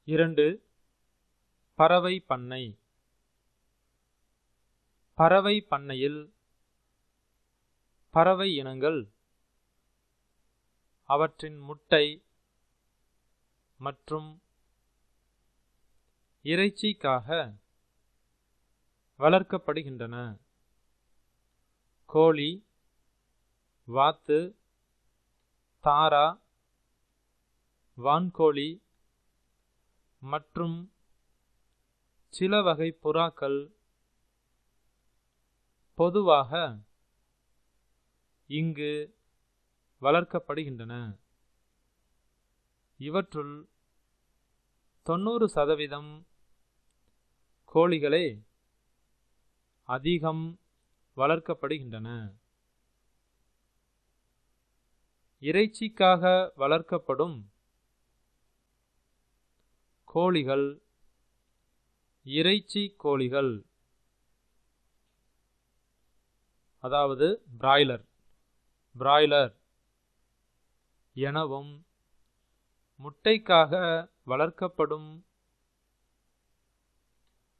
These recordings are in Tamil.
2. பறவை பண்ணை. பறவை பண்ணையில் பறவை இனங்கள் அவற்றின் முட்டை மற்றும் இறைச்சிக்காக வளர்க்கப்படுகின்றன. கோழி, வாத்து, தாரா, வான்கோழி மற்றும் சில வகை புறாக்கள் பொதுவாக இங்கு வளர்க்கப்படுகின்றன. இவற்றுள் 90% கோழிகளே அதிகம் வளர்க்கப்படுகின்றன. இறைச்சிக்காக வளர்க்கப்படும் கோழிகள் இறைச்சி கோழிகள், அதாவது பிராய்லர் எனவும், முட்டைக்காக வளர்க்கப்படும்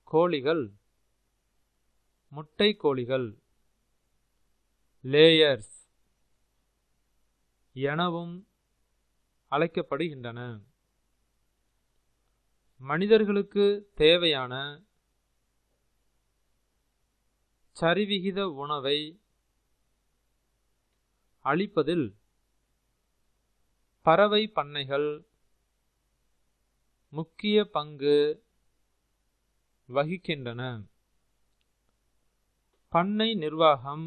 கோழிகள் முட்டை கோழிகள் லேயர்ஸ் எனவும் அழைக்கப்படுகின்றன. மனிதர்களுக்கு தேவையான சரிவிகித உணவை அளிப்பதில் பறவை பண்ணைகள் முக்கிய பங்கு வகிக்கின்றன. பண்ணை நிர்வாகம்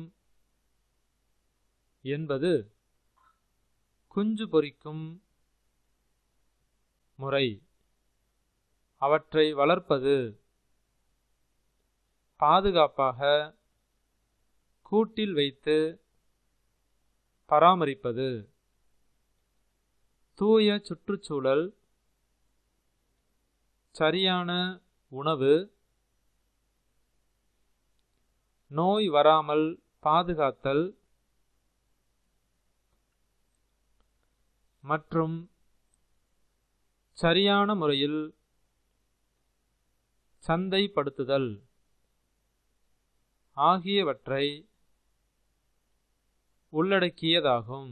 என்பது குஞ்சு பொரிக்கும் முறை, அவற்றை வளர்ப்பது, பாதுகாப்பாக கூட்டில் வைத்து பராமரிப்பது, தூய சுற்றுச்சூழல், சரியான உணவு, நோய் வராமல் பாதுகாத்தல் மற்றும் சரியான முறையில் சந்தைப்படுத்துதல் ஆகியவற்றை உள்ளடக்கியதாகும்.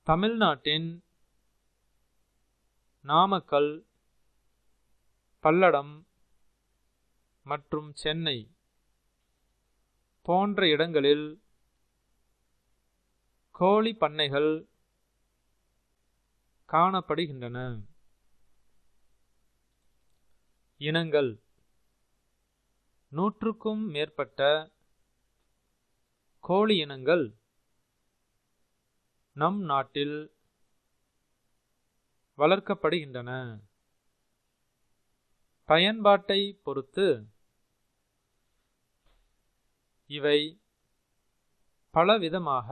தமிழ்நாட்டின் நாமக்கல், பல்லடம் மற்றும் சென்னை போன்ற இடங்களில் கோழி பண்ணைகள் காணப்படுகின்றன. இனங்கள்: 100க்கும் மேற்பட்ட கோழி இனங்கள் நம் நாட்டில் வளர்க்கப்படுகின்றன. பயன்பாட்டை பொறுத்து இவை பலவிதமாக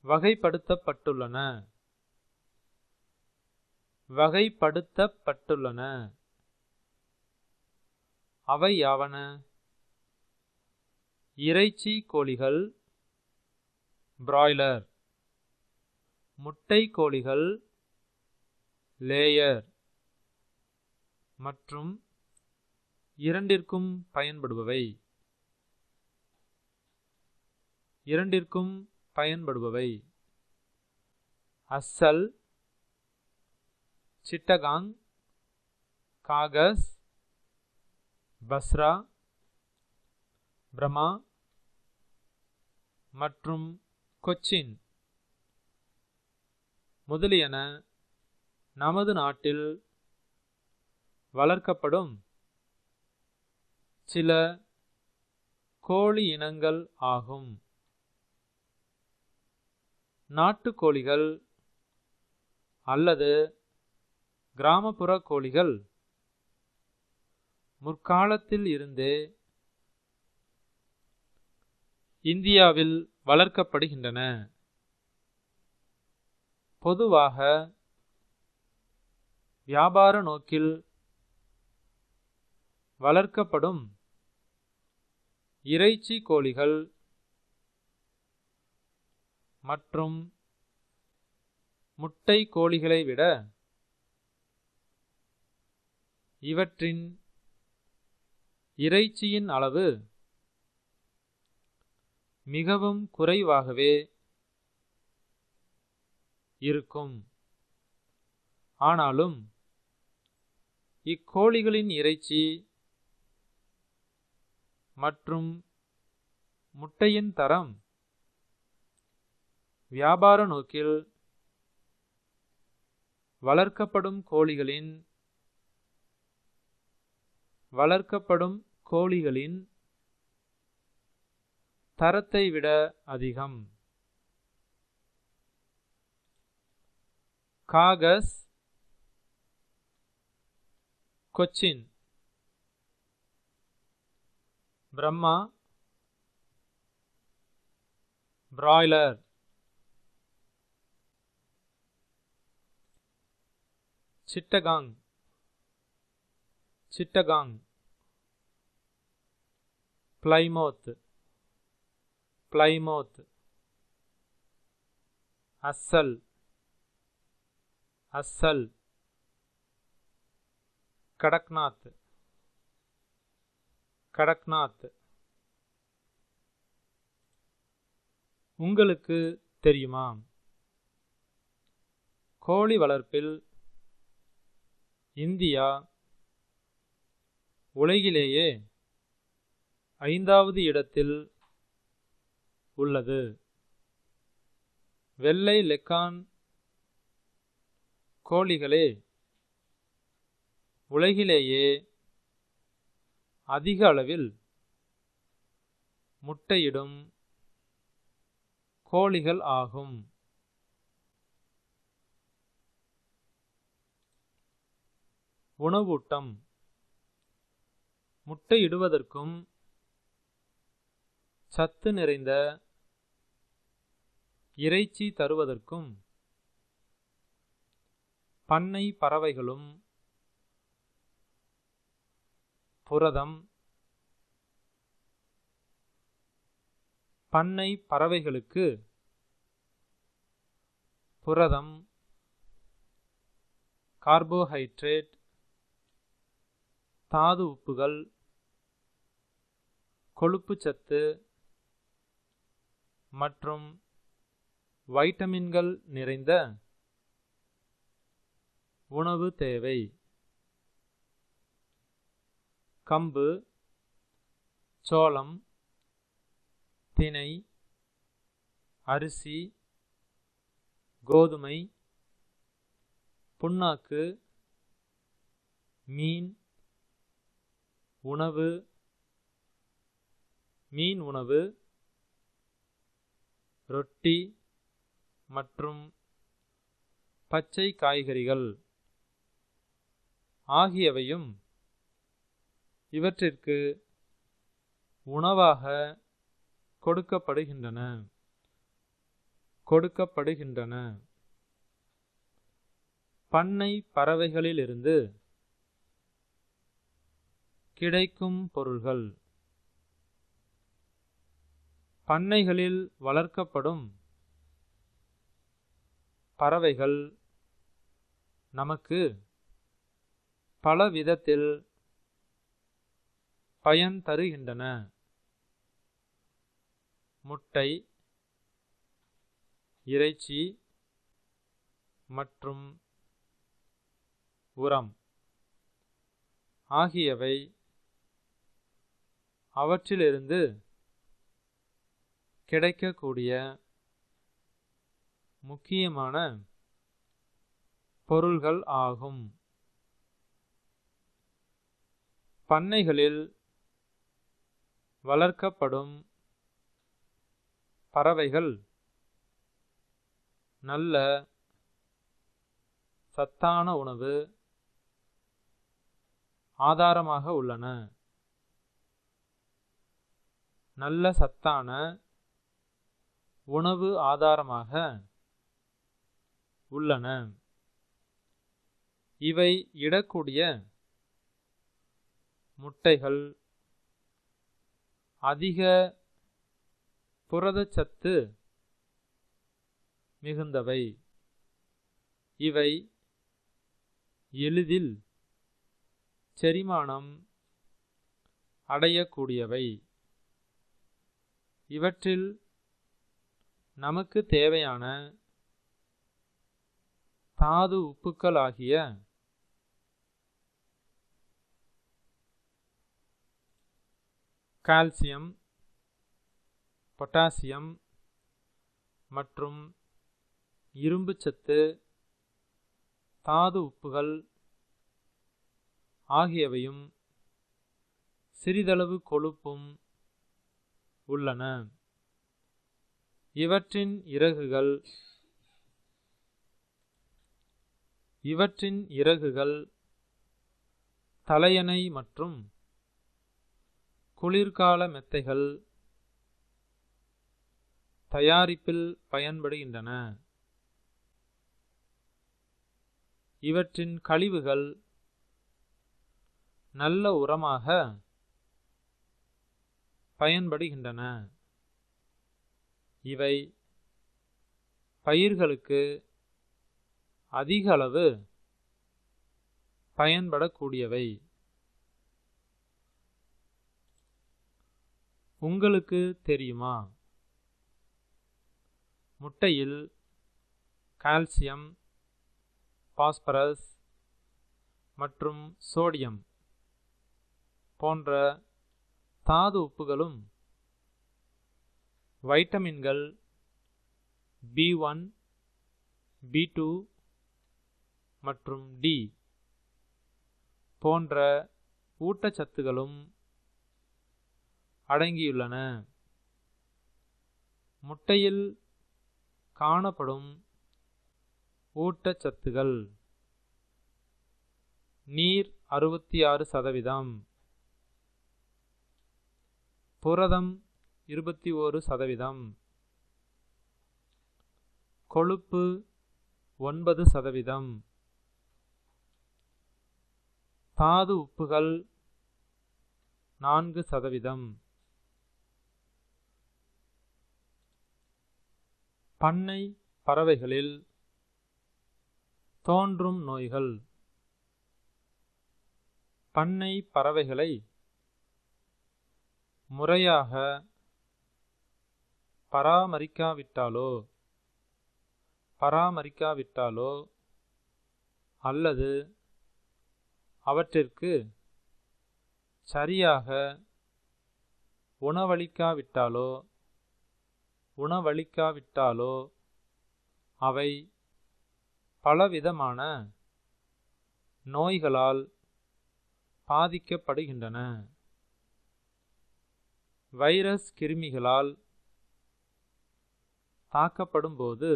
வகைப்படுத்தப்பட்டுள்ளன. அவை யாவன: இறைச்சி கோழிகள் பிராய்லர், முட்டை கோழிகள் லேயர் மற்றும் இரண்டிற்கும் பயன்படுபவை அசல், சிட்டகாங், காகஸ், பஸ்ரா, பிரமா மற்றும் கொச்சின் முதலியன நமது நாட்டில் வளர்க்கப்படும் சில கோழி இனங்கள் ஆகும். நாட்டுக்கோழிகள் அல்லது கிராமப்புற கோழிகள் முற்காலத்தில் இருந்தே இந்தியாவில் வளர்க்கப்படுகின்றன. பொதுவாக வியாபார நோக்கில் வளர்க்கப்படும் இறைச்சி கோழிகள் மற்றும் முட்டை கோழிகளை விட இவற்றின் இறைச்சியின் அளவு மிகவும் குறைவாகவே இருக்கும். ஆனாலும் இக்கோழிகளின் இறைச்சி மற்றும் முட்டையின் தரம் வியாபார நோக்கில் வளர்க்கப்படும் கோழிகளின் தரத்தை விட அதிகம். காகஸ், கொச்சின், பிரம்மா, பிராய்லர், சிட்டகாங், பிளைமோத், அஸ்ஸல், கடக்நாத். உங்களுக்கு தெரியுமா, கோழி வளர்ப்பில் இந்தியா உலகிலேயே 5வது இடத்தில் உள்ளது. வெள்ளை லெக்கான் கோழிகளே உலகிலேயே அதிக அளவில் முட்டையிடும் கோழிகள் ஆகும். உணவூட்டம். முட்டையிடுவதற்கும் சத்து நிறைந்த இறைச்சி தருவதற்கும் பண்ணை பறவைகளும் புரதம். பண்ணை பறவைகளுக்கு புரதம், கார்போஹைட்ரேட், தாது உப்புகள், கொழுப்புச்சத்து மற்றும் வைட்டமின்கள் நிறைந்த உணவு தேவை. கம்பு, சோளம், தினை, அரிசி, கோதுமை, புண்ணாக்கு, மீன் உணவு, ரொட்டி மற்றும் பச்சை காய்கறிகள் ஆகியவையும் இவற்றிற்கு உணவாக கொடுக்கப்படுகின்றன. பண்ணை பறவைகளிலிருந்து கிடைக்கும் பொருள்கள். பண்ணைகளில் வளர்க்கப்படும் பறவைகள் நமக்கு பல விதத்தில் பயன் தருகின்றன. முட்டை, இறைச்சி மற்றும் உரம் ஆகியவை அவற்றிலிருந்து கிடைக்கக்கூடிய முக்கியமான பொருள்கள் ஆகும். பண்ணைகளில் வளர்க்கப்படும் பறவைகள் நல்ல சத்தான உணவு ஆதாரமாக உள்ளன. நல்ல சத்தான உணவு ஆதாரமாக உள்ளன. இவை இடக்கூடிய முட்டைகள் அதிக புரதச்சத்து மிகுந்தவை. இவை எளிதில் செரிமானம் அடையக்கூடியவை. இவற்றில் நமக்கு தேவையான தாது உப்புக்களாகிய கால்சியம், பொட்டாசியம் மற்றும் இரும்புச்சத்து, தாது உப்புகள் ஆகியவையும் சிறிதளவு கொழுப்பும் உள்ளன. இவற்றின் இறகுகள் தலையணை மற்றும் குளிர்கால மெத்தைகள் தயாரிப்பில் பயன்படுகின்றன. இவற்றின் கழிவுகள் நல்ல உரமாக பயன்படுகின்றன. இவை பயிர்களுக்கு அதிக அளவு பயன்படக்கூடியவை. உங்களுக்கு தெரியுமா, முட்டையில் கால்சியம், பாஸ்பரஸ் மற்றும் சோடியம் போன்ற தாது உப்புகளும், வைட்டமின்கள் B1, B2 மற்றும் D போன்ற ஊட்டச்சத்துகளும் அடங்கியுள்ளன. முட்டையில் காணப்படும் ஊட்டச்சத்துகள்: நீர் 66%, புரதம் 21%, கொழுப்பு 9%, தாது உப்புகள் 4%. பண்ணை பறவைகளில் தோன்றும் நோய்கள்: பண்ணை பறவைகளை முறையாக பராமரிக்காவிட்டாலோ அல்லது அவற்றிற்கு சரியாக உணவளிக்காவிட்டாலோ அவை பலவிதமான நோய்களால் பாதிக்கப்படுகின்றன. வைரஸ் கிருமிகளால் தாக்கப்படும்போது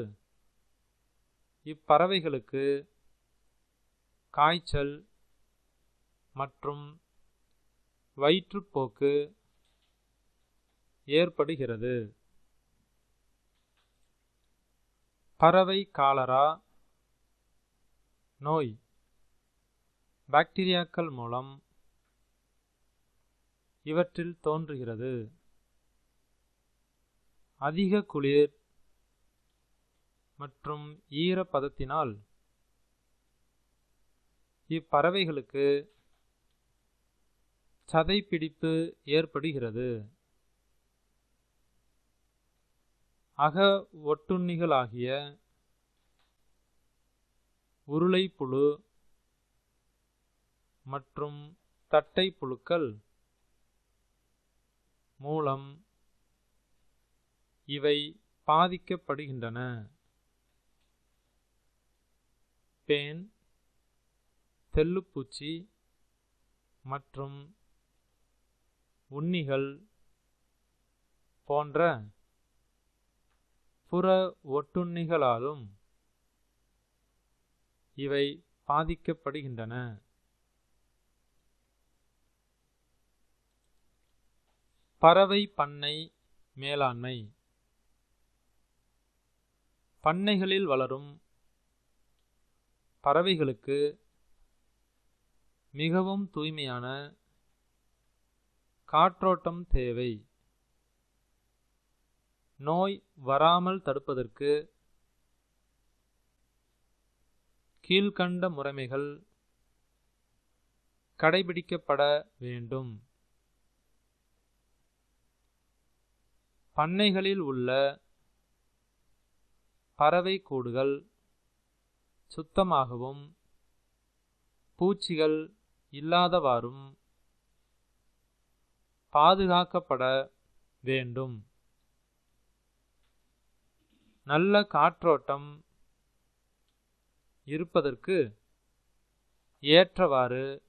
இப்பறவைகளுக்கு காய்ச்சல் மற்றும் வயிற்றுப்போக்கு ஏற்படுகிறது. பறவை காலரா நோய் பாக்டீரியாக்கள் மூலம் இவற்றில் தோன்றுகிறது. அதிக குளிர் மற்றும் ஈரப்பதத்தினால் இப்பறவைகளுக்கு சதைப்பிடிப்பு ஏற்படுகிறது. அக ஒட்டுண்ணிகளாகிய உருளைப்புழு மற்றும் தட்டைப்புழுக்கள் மூலம் இவை பாதிக்கப்படுகின்றன. பேன், தெள்ளுப்பூச்சி மற்றும் உண்ணிகள் போன்ற புற ஒட்டுண்ணிகளாலும் இவை பாதிக்கப்படுகின்றன. பறவை பண்ணை மேலாண்மை: பண்ணைகளில் வளரும் பறவைகளுக்கு மிகவும் தூய்மையான காற்றோட்டம் தேவை. நோய் வராமல் தடுப்பதற்கு கீழ்க்கண்ட முறைமைகள் கடைபிடிக்கப்பட வேண்டும். பண்ணைகளில் உள்ள பறவை கூடுகள் சுத்தமாகவும் பூச்சிகள் இல்லாதவாறும் பாதுகாக்கப்பட வேண்டும். நல்ல காற்றோட்டம் இருப்பதற்கு ஏற்றவாறு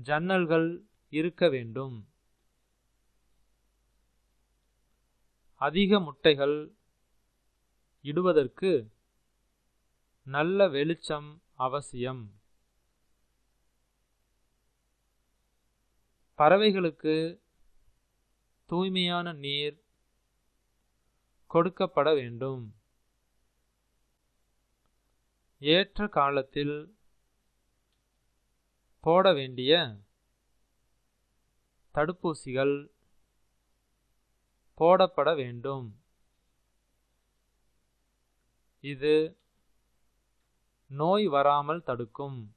ஜன்னல்கள் இருக்க வேண்டும். அதிக முட்டைகள் இடுவதற்கு நல்ல வெளிச்சம் அவசியம். பறவைகளுக்கு தூய்மையான நீர் கொடுக்கப்பட வேண்டும். ஏற்ற காலத்தில் போட வேண்டிய தடுப்பூசிகள் போடப்பட வேண்டும். இது நோய் வராமல் தடுக்கும்.